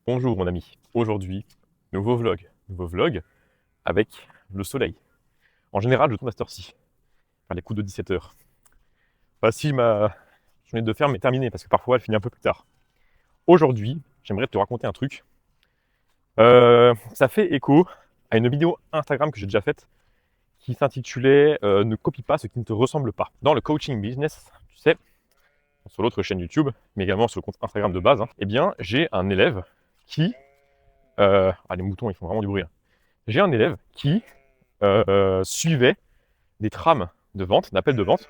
Bonjour mon ami, aujourd'hui, nouveau vlog avec le soleil. En général, je tourne à cette heure-ci, vers les coups de 17 h. Voici ma journée de ferme est terminée parce que parfois elle finit un peu plus tard. Aujourd'hui, j'aimerais te raconter un truc. Ça fait écho à une vidéo Instagram que j'ai déjà faite qui s'intitulait Ne copie pas ce qui ne te ressemble pas. Dans le coaching business, tu sais, sur l'autre chaîne YouTube, mais également sur le compte Instagram de base, eh bien, j'ai un élève qui... les moutons, ils font vraiment du bruit, hein. J'ai un élève qui suivait des trames de vente, d'appels de vente,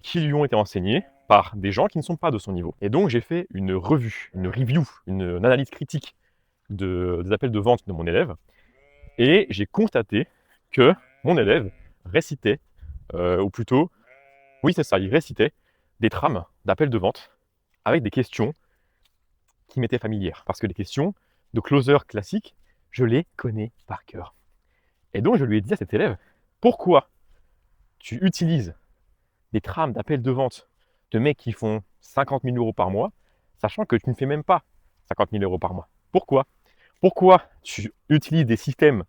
qui lui ont été enseignés par des gens qui ne sont pas de son niveau. Et donc j'ai fait une revue, une review, une analyse critique des appels de vente de mon élève, et j'ai constaté que mon élève récitait, ou plutôt, oui c'est ça, il récitait des trames d'appels de vente avec des questions qui m'étaient familières. Parce que les questions de closer classiques, je les connais par cœur. Et donc je lui ai dit à cet élève, pourquoi tu utilises des trames d'appels de vente de mecs qui font 50 000 euros par mois, sachant que tu ne fais même pas 50 000 euros par mois. Pourquoi? Pourquoi tu utilises des systèmes,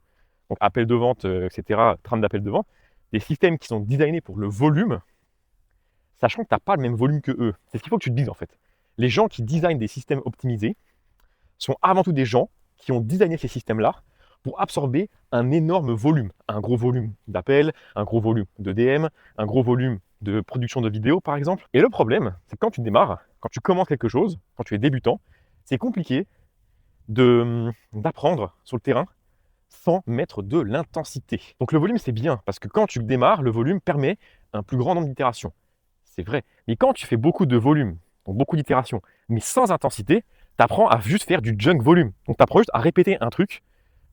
donc appels de vente, etc., trames d'appels de vente, des systèmes qui sont designés pour le volume, sachant que tu n'as pas le même volume que eux? C'est ce qu'il faut que tu te dises en fait. Les gens qui designent des systèmes optimisés sont avant tout des gens qui ont designé ces systèmes-là pour absorber un énorme volume, un gros volume d'appels, un gros volume de DM, un gros volume de production de vidéos par exemple. Et le problème, c'est que quand tu démarres, quand tu commences quelque chose, quand tu es débutant, c'est compliqué d'apprendre sur le terrain sans mettre de l'intensité. Donc le volume c'est bien, parce que quand tu démarres, le volume permet un plus grand nombre d'itérations. C'est vrai. Mais quand tu fais beaucoup de volume, donc beaucoup d'itérations, mais sans intensité, tu apprends à juste faire du junk volume. Donc tu apprends juste à répéter un truc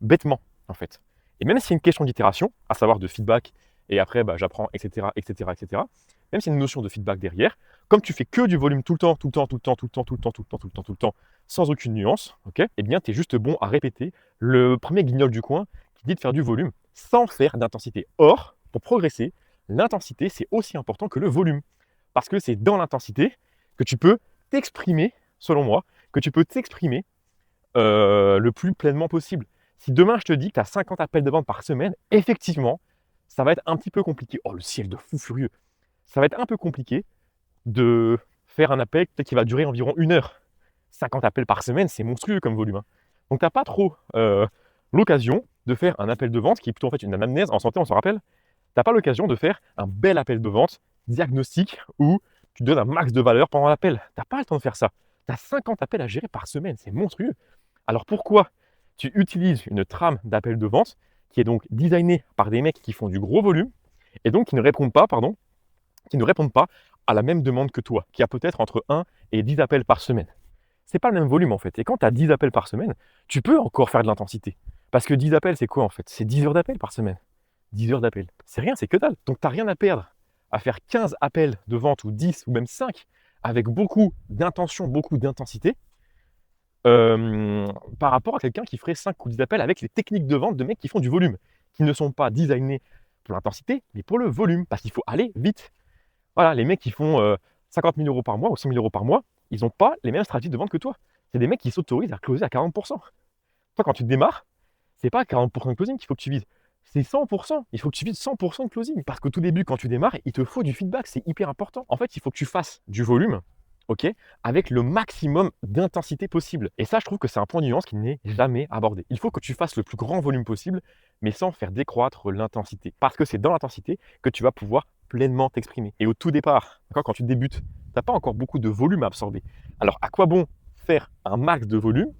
bêtement, en fait. Et même si c'est une question d'itération, à savoir de feedback, et après j'apprends, etc., etc., etc., même si y a une notion de feedback derrière, comme tu fais que du volume tout le temps, tout le temps, tout le temps, tout le temps, tout le temps, tout le temps, tout le temps, tout le temps, sans aucune nuance, ok, eh bien tu es juste bon à répéter le premier guignol du coin qui dit de faire du volume sans faire d'intensité. Or, pour progresser, l'intensité c'est aussi important que le volume. Parce que c'est dans l'intensité que tu peux t'exprimer, selon moi, que tu peux t'exprimer le plus pleinement possible. Si demain je te dis que tu as 50 appels de vente par semaine, effectivement, ça va être un petit peu compliqué. Oh, le ciel de fou furieux. Ça va être un peu compliqué de faire un appel peut-être qui va durer environ 1 heure. 50 appels par semaine, c'est monstrueux comme volume, hein. Donc tu n'as pas trop l'occasion de faire un appel de vente qui est plutôt en fait une anamnèse. En santé, on s'en rappelle. Tu n'as pas l'occasion de faire un bel appel de vente diagnostic où tu donnes un max de valeur pendant l'appel. Tu n'as pas le temps de faire ça. Tu as 50 appels à gérer par semaine, c'est monstrueux. Alors pourquoi tu utilises une trame d'appel de vente qui est donc designée par des mecs qui font du gros volume et donc qui ne répondent pas, à la même demande que toi, qui a peut-être entre 1 et 10 appels par semaine. C'est pas le même volume en fait. Et quand tu as 10 appels par semaine, tu peux encore faire de l'intensité. Parce que 10 appels, c'est quoi en fait? C'est 10 heures d'appel par semaine. 10 heures d'appel. C'est rien, c'est que dalle. Donc tu n'as rien à perdre à faire 15 appels de vente ou 10 ou même 5 avec beaucoup d'intention, beaucoup d'intensité par rapport à quelqu'un qui ferait 5 ou 10 appels avec les techniques de vente de mecs qui font du volume, qui ne sont pas designés pour l'intensité, mais pour le volume, parce qu'il faut aller vite. Voilà, les mecs qui font 50 000 euros par mois ou 100 000 euros par mois, ils n'ont pas les mêmes stratégies de vente que toi. C'est des mecs qui s'autorisent à closer à 40%. Toi, quand tu démarres, c'est pas 40% de closing qu'il faut que tu vises, c'est 100%. Il faut que tu vises 100% de closing. Parce qu'au tout début, quand tu démarres, il te faut du feedback, c'est hyper important. En fait, il faut que tu fasses du volume, ok, avec le maximum d'intensité possible. Et ça, je trouve que c'est un point de nuance qui n'est jamais abordé. Il faut que tu fasses le plus grand volume possible, mais sans faire décroître l'intensité. Parce que c'est dans l'intensité que tu vas pouvoir pleinement t'exprimer. Et au tout départ, quand tu débutes, tu n'as pas encore beaucoup de volume à absorber. Alors, à quoi bon faire un max de volume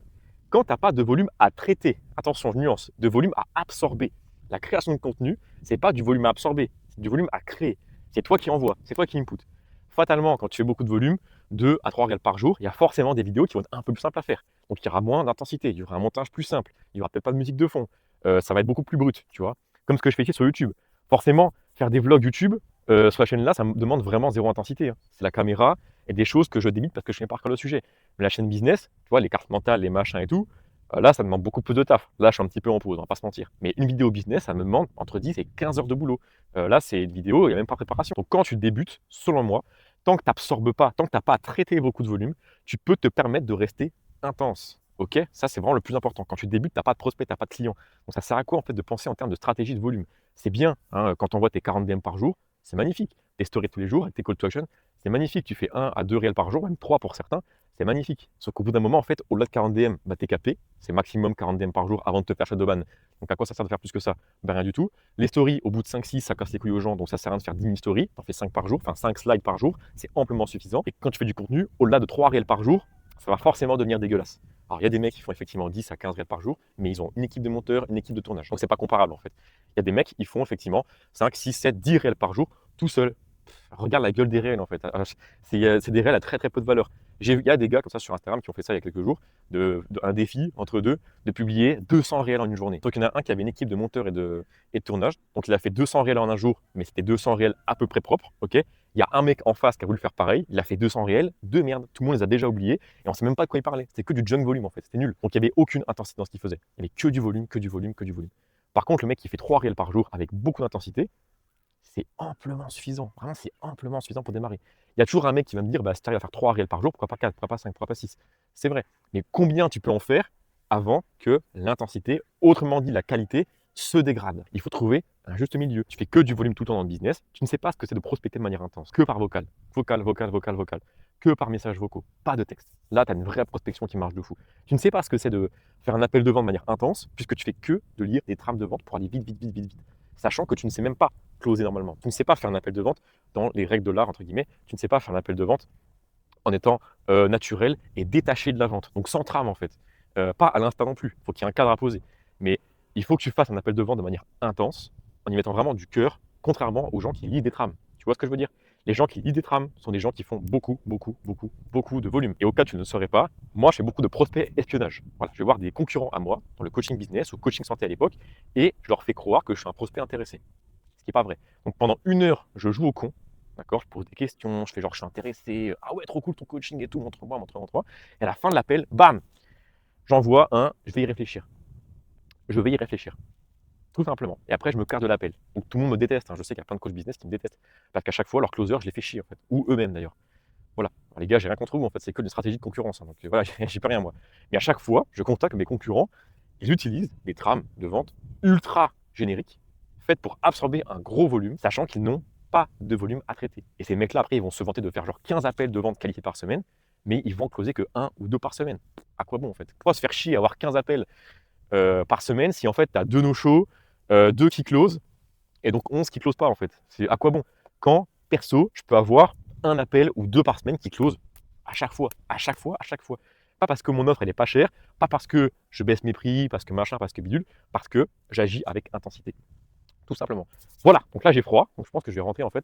quand tu n'as pas de volume à traiter? Attention, nuance, de volume à absorber. La création de contenu, c'est pas du volume à absorber, c'est du volume à créer. C'est toi qui envoies, c'est toi qui input. Fatalement, quand tu fais beaucoup de volume, 2 à 3 reels par jour, il y a forcément des vidéos qui vont être un peu plus simples à faire. Donc il y aura moins d'intensité, il y aura un montage plus simple, il n'y aura peut-être pas de musique de fond, ça va être beaucoup plus brut, tu vois. Comme ce que je fais ici sur YouTube. Forcément, faire des vlogs YouTube sur la chaîne là, ça me demande vraiment zéro intensité, hein. C'est la caméra et des choses que je débite parce que je connais par cœur le sujet. Mais la chaîne business, tu vois, les cartes mentales, les machins et tout, là, ça demande beaucoup plus de taf. Là, je suis un petit peu en pause, on va pas se mentir. Mais une vidéo business, ça me demande entre 10 et 15 heures de boulot. Là, c'est une vidéo, il n'y a même pas de préparation. Donc, quand tu débutes, selon moi, tant que tu n'absorbes pas, tant que tu n'as pas à traiter beaucoup de volume, tu peux te permettre de rester intense. Ok, ça c'est vraiment le plus important. Quand tu débutes, tu n'as pas de prospect, tu n'as pas de client. Donc ça sert à quoi en fait de penser en termes de stratégie de volume? C'est bien, hein, quand on voit tes 40 DM par jour, c'est magnifique. Tes stories tous les jours avec tes call to action, c'est magnifique. Tu fais 1 à 2 réels par jour, même 3 pour certains, c'est magnifique. Sauf qu'au bout d'un moment, en fait, au-delà de 40 DM, bah, tu es capé. C'est maximum 40 DM par jour avant de te faire shadowban. Donc à quoi ça sert de faire plus que ça? Ben, rien du tout. Les stories, au bout de 5-6, ça casse les couilles aux gens, donc ça sert à rien de faire 10 000 stories. Tu en fais 5 par jour, enfin 5 slides par jour, c'est amplement suffisant. Et quand tu fais du contenu, au-delà de 3 réels par jour, ça va forcément devenir dégueulasse. Alors, il y a des mecs qui font effectivement 10 à 15 réels par jour, mais ils ont une équipe de monteurs, une équipe de tournage. Donc, c'est pas comparable en fait. Il y a des mecs qui font effectivement 5, 6, 7, 10 réels par jour, tout seul. Regarde la gueule des réels en fait. C'est des réels à très très peu de valeur. Il y a des gars comme ça sur Instagram qui ont fait ça il y a quelques jours, un défi entre deux, de publier 200 réels en une journée. Donc il y en a un qui avait une équipe de monteurs et de tournage, donc il a fait 200 réels en un jour, mais c'était 200 réels à peu près propres, ok. Il y a un mec en face qui a voulu faire pareil, il a fait 200 réels, de merde, tout le monde les a déjà oubliés, et on sait même pas de quoi il parlait. C'était que du junk volume en fait, c'était nul. Donc il n'y avait aucune intensité dans ce qu'il faisait. Il y avait que du volume, que du volume, que du volume. Par contre, le mec qui fait 3 réels par jour avec beaucoup d'intensité, c'est amplement suffisant. Vraiment, c'est amplement suffisant pour démarrer. Il y a toujours un mec qui va me dire, bah, si tu arrives à faire 3 réels par jour, pourquoi pas 4, pourquoi pas 5, pourquoi pas 6? C'est vrai. Mais combien tu peux en faire avant que l'intensité, autrement dit la qualité, se dégrade? Il faut trouver un juste milieu. Tu fais que du volume tout le temps dans le business. Tu ne sais pas ce que c'est de prospecter de manière intense. Que par vocal. Vocal, vocal, vocal, vocal. Que par messages vocaux. Pas de texte. Là, tu as une vraie prospection qui marche de fou. Tu ne sais pas ce que c'est de faire un appel de vente de manière intense, puisque tu fais que de lire des trames de vente pour aller vite, vite, vite, vite, vite. Sachant que tu ne sais même pas closer normalement. Tu ne sais pas faire un appel de vente dans les règles de l'art, entre guillemets. Tu ne sais pas faire un appel de vente en étant naturel et détaché de la vente. Donc sans trame en fait. Pas à l'instant non plus. Il faut qu'il y ait un cadre à poser. Mais il faut que tu fasses un appel de vente de manière intense, en y mettant vraiment du cœur, contrairement aux gens qui lisent des trames. Tu vois ce que je veux dire? Les gens qui lisent des trames sont des gens qui font beaucoup, beaucoup, beaucoup, beaucoup de volume. Et au cas où tu ne le saurais pas, moi je fais beaucoup de prospects espionnage. Voilà, je vais voir des concurrents à moi dans le coaching business ou coaching santé à l'époque, et je leur fais croire que je suis un prospect intéressé. Ce qui n'est pas vrai. Donc pendant 1 heure, je joue au con. D'accord, je pose des questions, je fais genre je suis intéressé, ah ouais, trop cool ton coaching et tout, montre-moi, montre-moi, montre-moi. Et à la fin de l'appel, bam, j'envoie un, je vais y réfléchir. Je vais y réfléchir. Tout simplement. Et après, je me carre de l'appel. Donc tout le monde me déteste, hein. Je sais qu'il y a plein de coachs business qui me détestent. Parce qu'à chaque fois, leur closer, je les fais chier en fait. Ou eux-mêmes d'ailleurs. Voilà. Alors, les gars, j'ai rien contre vous, en fait, c'est que une stratégie de concurrence, hein. Donc voilà, j'y peux rien moi. Mais à chaque fois, je contacte mes concurrents, ils utilisent des trames de vente ultra génériques, faites pour absorber un gros volume, sachant qu'ils n'ont pas de volume à traiter. Et ces mecs-là, après, ils vont se vanter de faire genre 15 appels de vente qualifiés par semaine, mais ils vont closer que 1 ou 2 par semaine. À quoi bon en fait? Pourquoi se faire chier à avoir 15 appels par semaine si en fait tu as 2 no-shows, 2 qui closent et donc 11 qui closent pas en fait? C'est à quoi bon? Quand, perso, je peux avoir un appel ou 2 par semaine qui closent à chaque fois, à chaque fois, à chaque fois. Pas parce que mon offre elle est pas chère, pas parce que je baisse mes prix, parce que machin, parce que bidule, parce que j'agis avec intensité. Tout simplement. Voilà, donc là j'ai froid, donc je pense que je vais rentrer en fait